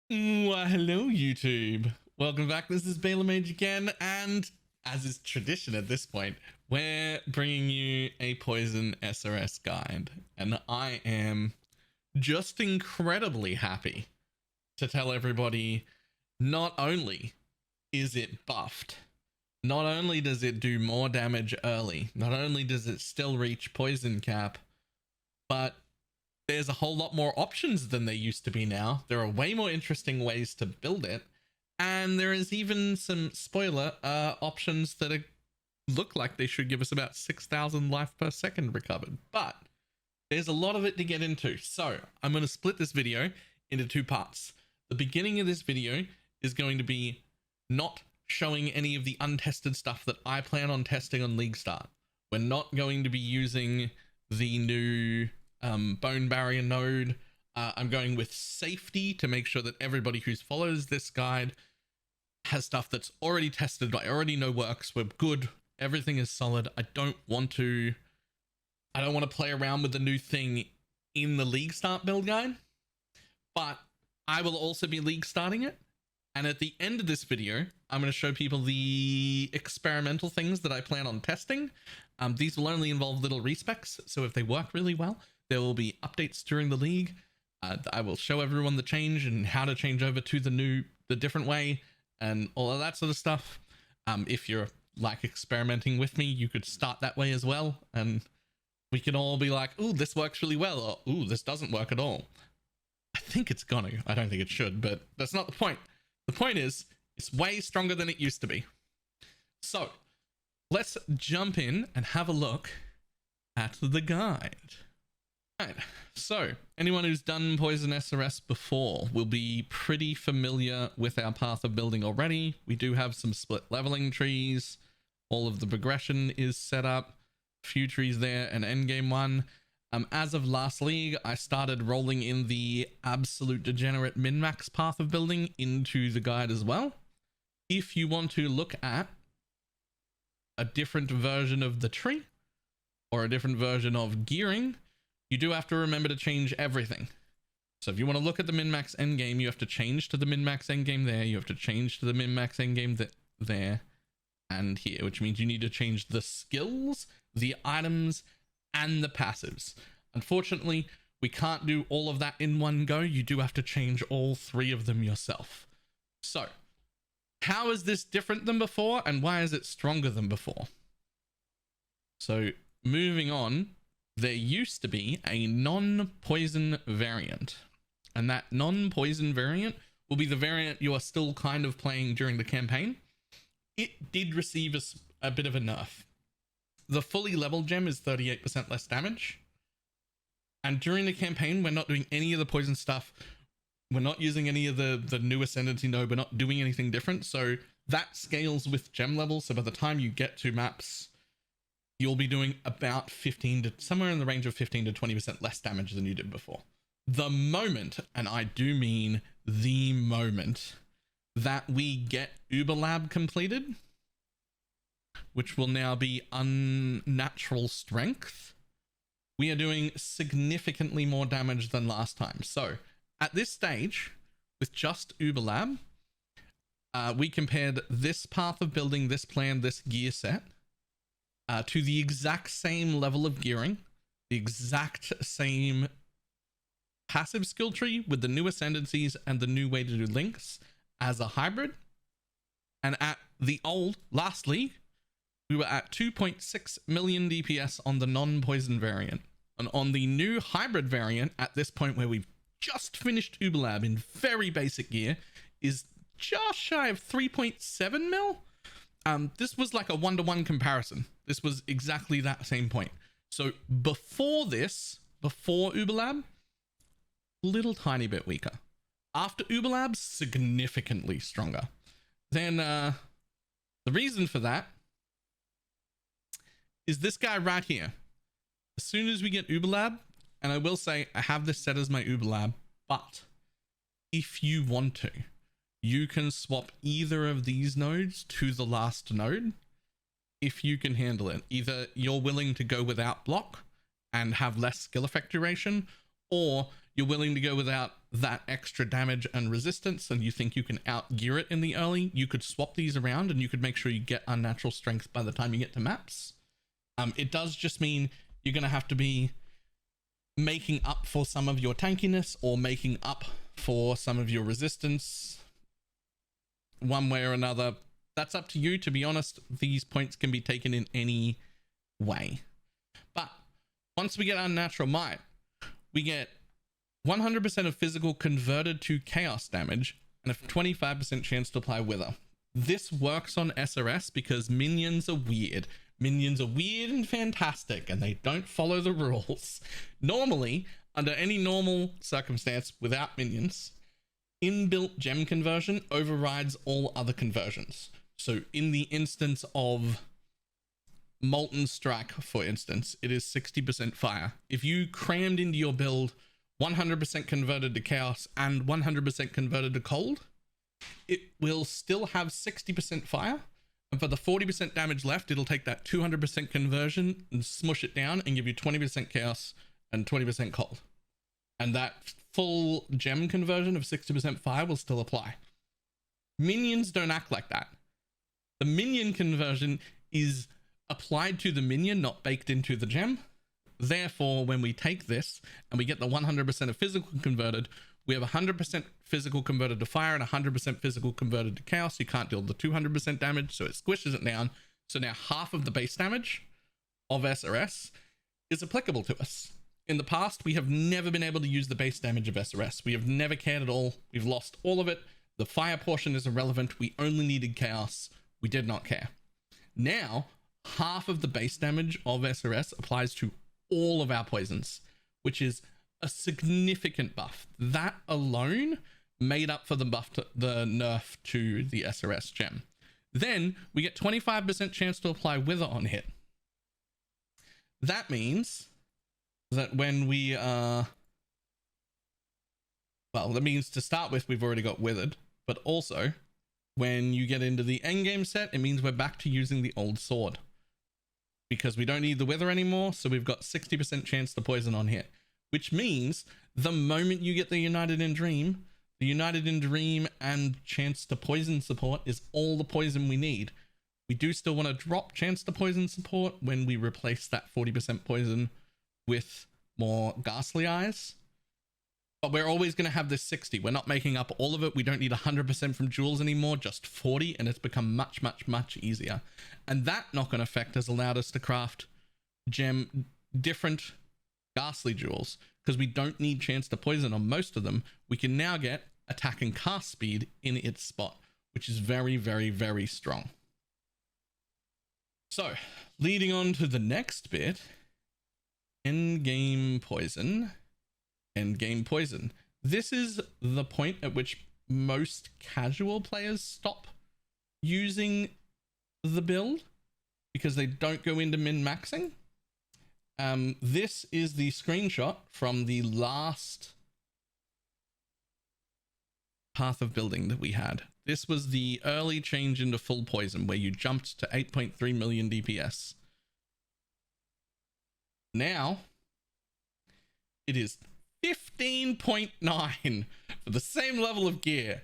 Hello YouTube. Welcome back. This is Bela Mage again, and as is tradition at this point, we're bringing you a Poison SRS guide, and I am just incredibly happy to tell everybody not only is it buffed, not only does it do more damage early, not only does it still reach poison cap, but there's a whole lot more options than there used to be now. There are way more interesting ways to build it. And there is even some spoiler options that look like they should give us about 6,000 life per second recovered. But there's a lot of it to get into. So I'm going to split this video into two parts. The beginning of this video is going to be not showing any of the untested stuff that I plan on testing on League Start. We're not going to be using the new bone barrier node. I'm going with safety to make sure that everybody who follows this guide has stuff that's already tested. I already know works. We're good. Everything is solid. I don't want to play around with the new thing in the League Start build guide, but I will also be League starting it. And at the end of this video, I'm going to show people the experimental things that I plan on testing. These will only involve little respecs, so if they work really well, there will be updates during the league. I will show everyone the change and how to change over to the different way and all of that sort of stuff. If you're like experimenting with me, you could start that way as well, and we can all be like, "Ooh, this works really well," or "Ooh, this doesn't work at all." I think it's gonna. I don't think it should, but that's not the point. The point is, it's way stronger than it used to be. So let's jump in and have a look at the guide. Right, so anyone who's done Poison SRS before will be pretty familiar with our path of building already. We do have some split leveling trees. All of the progression is set up. Few trees there, and endgame one. As of last league, I started rolling in the absolute degenerate min-max path of building into the guide as well. If you want to look at a different version of the tree or a different version of gearing, you do have to remember to change everything. So if you want to look at the min-max endgame, you have to change to the min-max endgame there. You have to change to the min-max endgame there and here, which means you need to change the skills, the items, and the passives. Unfortunately, we can't do all of that in one go. You do have to change all three of them yourself. So how is this different than before, and why is it stronger than before? So moving on, there used to be a non-poison variant, and that non-poison variant will be the variant you are still kind of playing during the campaign. It did receive a bit of a nerf. The fully leveled gem is 38% less damage, and during the campaign we're not doing any of the poison stuff. We're not using any of the new ascendancy node. We're not doing anything different, so that scales with gem level. So by the time you get to maps, you'll be doing about 15 to somewhere in the range of 15 to 20% less damage than you did before. The moment, and I do mean the moment, that we get Uber Lab completed, which will now be unnatural strength, we are doing significantly more damage than last time. So at this stage, with just Uber Lab, we compared this path of building, this plan, this gear set, to the exact same level of gearing, the exact same passive skill tree with the new ascendancies and the new way to do links as a hybrid. And at the old last league, we were at 2.6 million DPS on the non-poison variant. And on the new hybrid variant, at this point where we've just finished Uber Lab in very basic gear, is just shy of 3.7 mil. This was like a one-to-one comparison. This was exactly that same point. So before this, before Uber Lab, little tiny bit weaker. After Uber Lab, significantly stronger. Then the reason for that is this guy right here. As soon as we get Uber Lab, and I will say I have this set as my Uber Lab, but if you want to, you can swap either of these nodes to the last node if you can handle it. Either you're willing to go without block and have less skill effect duration, or you're willing to go without that extra damage and resistance and you think you can outgear it in the early, you could swap these around and you could make sure you get unnatural strength by the time you get to maps. It does just mean you're going to have to be making up for some of your tankiness or making up for some of your resistance one way or another. That's up to you. To be honest, these points can be taken in any way. But once we get Unnatural Might, we get 100% of physical converted to chaos damage and a 25% chance to apply Wither. This works on SRS because minions are weird. Minions are weird and fantastic, and they don't follow the rules. Normally, under any normal circumstance without minions, inbuilt gem conversion overrides all other conversions. So in the instance of Molten Strike, for instance, it is 60% fire. If you crammed into your build 100% converted to chaos and 100% converted to cold, it will still have 60% fire. And for the 40% damage left, it'll take that 200% conversion and smush it down and give you 20% chaos and 20% cold. And that full gem conversion of 60% fire will still apply. Minions don't act like that. The minion conversion is applied to the minion, not baked into the gem. Therefore, when we take this and we get the 100% of physical converted, we have 100% physical converted to fire and 100% physical converted to chaos. You can't deal the 200% damage, so it squishes it down. So now half of the base damage of SRS is applicable to us. In the past, we have never been able to use the base damage of SRS. We have never cared at all. We've lost all of it. The fire portion is irrelevant. We only needed chaos. We did not care. Now, half of the base damage of SRS applies to all of our poisons, which is a significant buff. That alone made up for the buff to the nerf to the SRS gem. Then we get 25% chance to apply Wither on hit. That means that when we that means to start with we've already got Withered, but also when you get into the endgame set, it means we're back to using the old sword because we don't need the Wither anymore. So we've got 60% chance to poison on hit, which means the moment you get the United in Dream, the United in Dream and chance to poison support is all the poison we need. We do still want to drop chance to poison support when we replace that 40% poison with more Ghastly Eyes. But we're always going to have this 60. We're not making up all of it. We don't need 100% from jewels anymore, just 40. And it's become much, much, much easier. And that knock-on effect has allowed us to craft different Ghastly jewels because we don't need chance to poison on most of them. We can now get attack and cast speed in its spot, which is very, very, very strong. So leading on to the next bit, endgame poison. Endgame poison. This is the point at which most casual players stop using the build because they don't go into min-maxing. This is the screenshot from the last path of building that we had. This was the early change into full poison where you jumped to 8.3 million DPS. Now it is 15.9 for the same level of gear.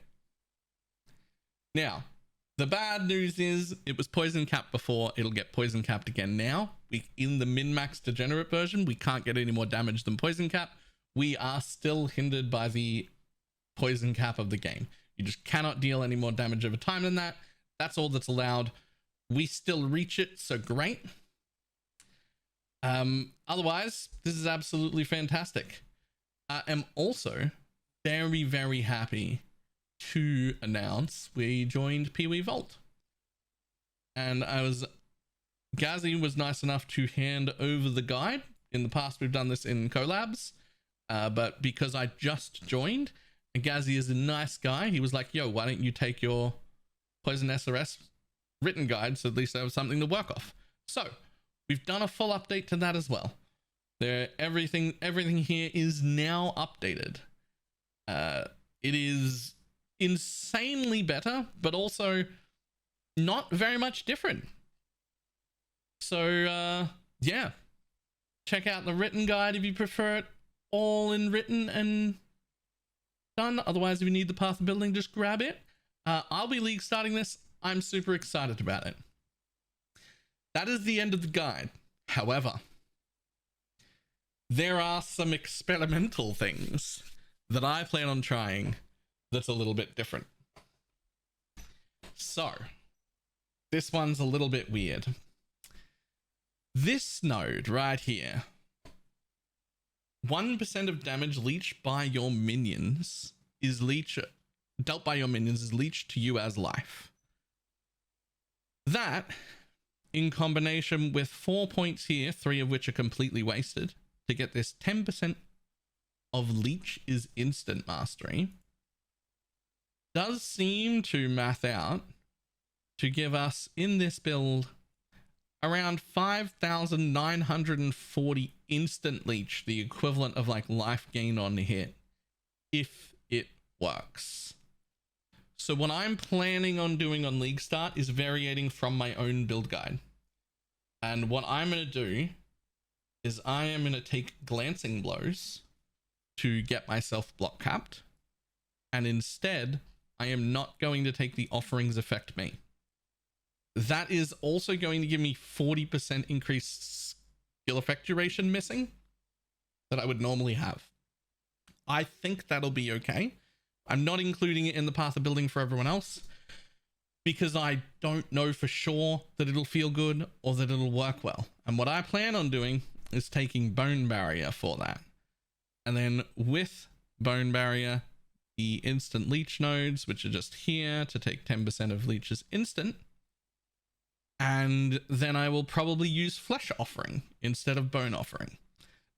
Now, the bad news is it was poison capped before. It'll get poison capped again now. In the min-max degenerate version, we can't get any more damage than poison cap. We are still hindered by the poison cap of the game. You just cannot deal any more damage over time than that. That's all that's allowed. We still reach it, so great. Otherwise, this is absolutely fantastic. I am also very, very happy to announce we joined Pee Wee Vault. And Gazzy was nice enough to hand over the guide. In the past, we've done this in collabs. But because I just joined, and Gazzy is a nice guy, he was like, yo, why don't you take your Poison SRS written guide so at least I have something to work off. So we've done a full update to that as well. Everything here is now updated. It is insanely better, but also not very much different. So yeah, check out the written guide if you prefer it all in written and done. Otherwise, if you need the path of building, just grab it. I'll be league starting this. I'm super excited about it. That is the end of the guide. However, there are some experimental things that I plan on trying that's a little bit different. So, this one's a little bit weird. This node right here, 1% of damage leached by your minions is dealt by your minions is leached to you as life. That, in combination with 4 points here, 3 of which are completely wasted, to get this 10% of leech is instant mastery, does seem to math out to give us in this build around 5,940 instant leech, the equivalent of like life gain on hit, if it works. So what I'm planning on doing on League Start is varying from my own build guide. And what I'm going to do is I am going to take glancing blows to get myself block capped. And instead, I am not going to take the offerings affect me. That is also going to give me 40% increased skill effect duration missing that I would normally have. I think that'll be okay. I'm not including it in the path of building for everyone else because I don't know for sure that it'll feel good or that it'll work well. And what I plan on doing is taking Bone Barrier for that. And then with Bone Barrier, the instant leech nodes, which are just here to take 10% of leeches instant. And then I will probably use Flesh Offering instead of Bone Offering.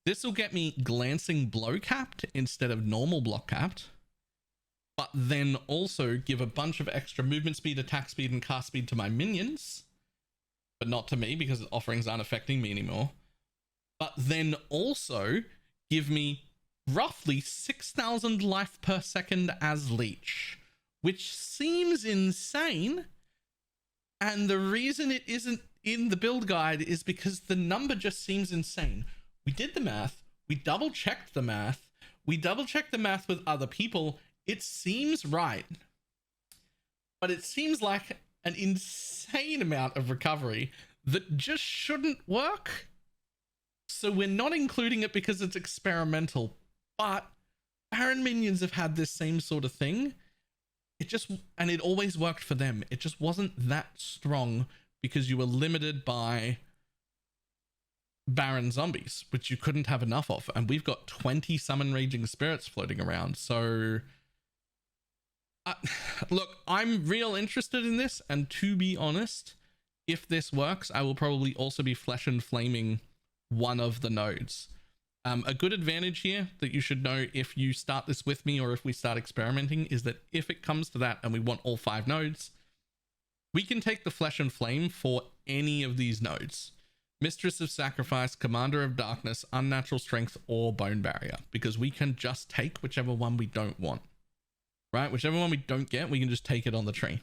This will get me glancing blow capped instead of normal block capped, but then also give a bunch of extra movement speed, attack speed, and cast speed to my minions, but not to me because offerings aren't affecting me anymore. But then also give me roughly 6,000 life per second as leech, which seems insane. And the reason it isn't in the build guide is because the number just seems insane. We did the math. We double checked the math. We double checked the math with other people. It seems right. But it seems like an insane amount of recovery that just shouldn't work. So we're not including it because it's experimental. But Baron minions have had this same sort of thing. And it always worked for them. It just wasn't that strong because you were limited by Baron zombies, which you couldn't have enough of. And we've got 20 summon raging spirits floating around. So look, I'm real interested in this. And to be honest, if this works, I will probably also be flesh and flaming one of the nodes. A good advantage here that you should know if you start this with me or if we start experimenting is that if it comes to that and we want all 5 nodes, we can take the Flesh and Flame for any of these nodes. Mistress of Sacrifice, Commander of Darkness, Unnatural Strength, or Bone Barrier, because we can just take whichever one we don't want, right? Whichever one we don't get, we can just take it on the tree.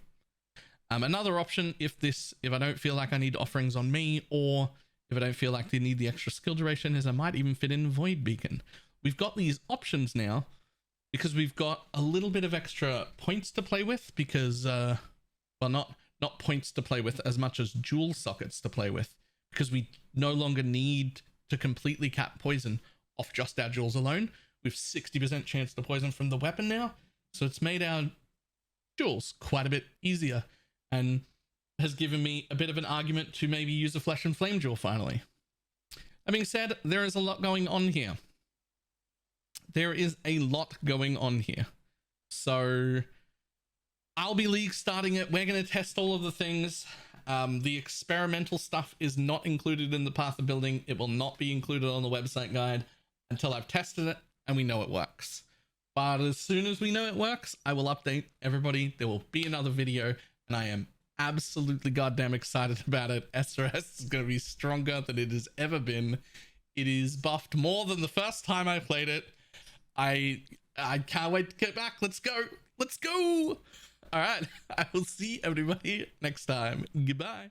Another option, if I don't feel like I need offerings on me, or if I don't feel like they need the extra skill duration, is I might even fit in Void Beacon. We've got these options now because we've got a little bit of extra points to play with because, well, not points to play with as much as jewel sockets to play with, because we no longer need to completely cap poison off just our jewels alone. We've 60% chance to poison from the weapon now. So it's made our jewels quite a bit easier and has given me a bit of an argument to maybe use a Flesh and Flame jewel finally. That being said, there is a lot going on here. So I'll be league starting it. We're going to test all of the things. The experimental stuff is not included in the path of building. It will not be included on the website guide until I've tested it and we know it works. But as soon as we know it works, I will update everybody. There will be another video, and I am absolutely goddamn excited about it. SRS is going to be stronger than it has ever been. It is buffed more than the first time I played it. I can't wait to get back. Let's go. Let's go. All right. I will see everybody next time. Goodbye.